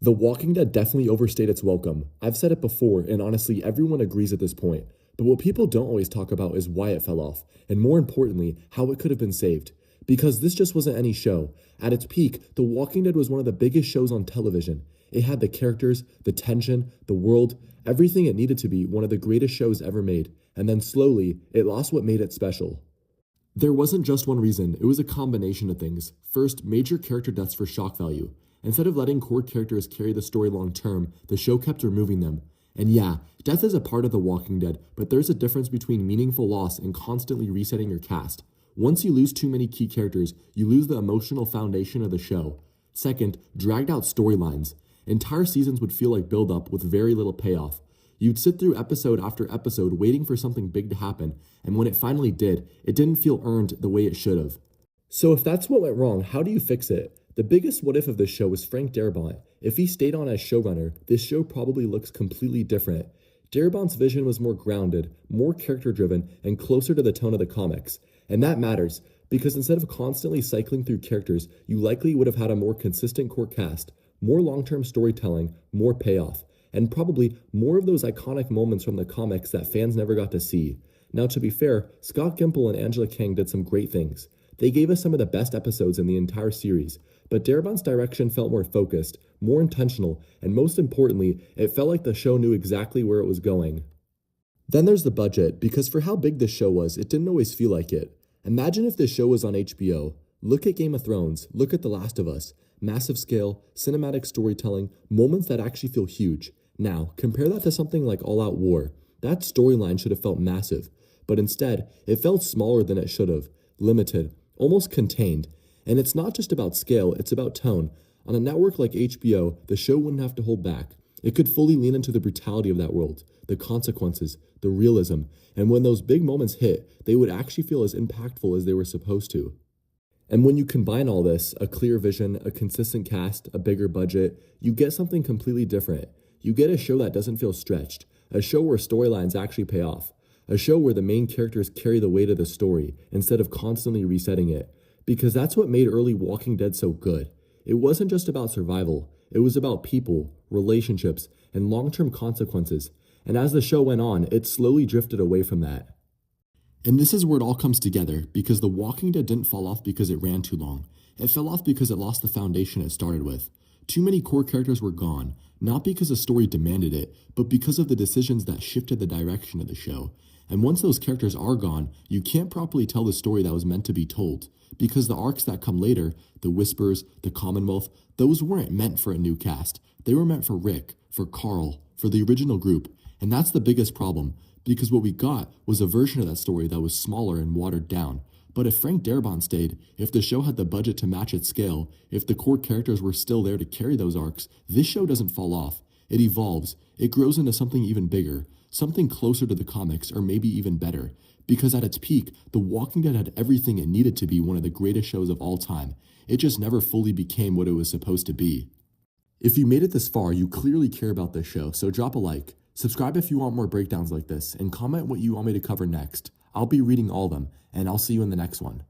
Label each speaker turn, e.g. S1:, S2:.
S1: The Walking Dead definitely overstayed its welcome. I've said it before, and honestly, everyone agrees at this point. But what people don't always talk about is why it fell off, and more importantly, how it could have been saved. Because this just wasn't any show. At its peak, The Walking Dead was one of the biggest shows on television. It had the characters, the tension, the world, everything it needed to be one of the greatest shows ever made. And then slowly, it lost what made it special. There wasn't just one reason, it was a combination of things. First, major character deaths for shock value. Instead of letting core characters carry the story long term, the show kept removing them. And yeah, death is a part of The Walking Dead, but there's a difference between meaningful loss and constantly resetting your cast. Once you lose too many key characters, you lose the emotional foundation of the show. Second, dragged out storylines. Entire seasons would feel like build-up with very little payoff. You'd sit through episode after episode waiting for something big to happen, and when it finally did, it didn't feel earned the way it should have. So if that's what went wrong, how do you fix it? The biggest what if of this show was Frank Darabont. If he stayed on as showrunner, this show probably looks completely different. Darabont's vision was more grounded, more character-driven, and closer to the tone of the comics. And that matters, because instead of constantly cycling through characters, you likely would have had a more consistent core cast, more long-term storytelling, more payoff, and probably more of those iconic moments from the comics that fans never got to see. Now, to be fair, Scott Gimple and Angela Kang did some great things. They gave us some of the best episodes in the entire series, but Darabont's direction felt more focused, more intentional, and most importantly, it felt like the show knew exactly where it was going. Then there's the budget, because for how big this show was, it didn't always feel like it. Imagine if this show was on HBO. Look at Game of Thrones, look at The Last of Us. Massive scale, cinematic storytelling, moments that actually feel huge. Now, compare that to something like All Out War. That storyline should have felt massive, but instead, it felt smaller than it should have, limited, almost contained. And it's not just about scale, it's about tone. On a network like HBO, the show wouldn't have to hold back. It could fully lean into the brutality of that world, the consequences, the realism, and when those big moments hit, they would actually feel as impactful as they were supposed to. And when you combine all this, a clear vision, a consistent cast, a bigger budget, you get something completely different. You get a show that doesn't feel stretched, a show where storylines actually pay off, a show where the main characters carry the weight of the story instead of constantly resetting it. Because that's what made early Walking Dead so good. It wasn't just about survival, it was about people, relationships, and long-term consequences. And as the show went on, it slowly drifted away from that. And this is where it all comes together, because The Walking Dead didn't fall off because it ran too long. It fell off because it lost the foundation it started with. Too many core characters were gone, not because the story demanded it, but because of the decisions that shifted the direction of the show. And once those characters are gone, you can't properly tell the story that was meant to be told, because the arcs that come later, the Whispers, the Commonwealth, those weren't meant for a new cast. They were meant for Rick, for Carl, for the original group. And that's the biggest problem, because what we got was a version of that story that was smaller and watered down. But if Frank Darabont stayed, if the show had the budget to match its scale, if the core characters were still there to carry those arcs, this show doesn't fall off. It evolves. It grows into something even bigger, something closer to the comics, or maybe even better. Because at its peak, The Walking Dead had everything it needed to be one of the greatest shows of all time. It just never fully became what it was supposed to be. If you made it this far, you clearly care about this show, so drop a like. Subscribe if you want more breakdowns like this, and comment what you want me to cover next. I'll be reading all of them, and I'll see you in the next one.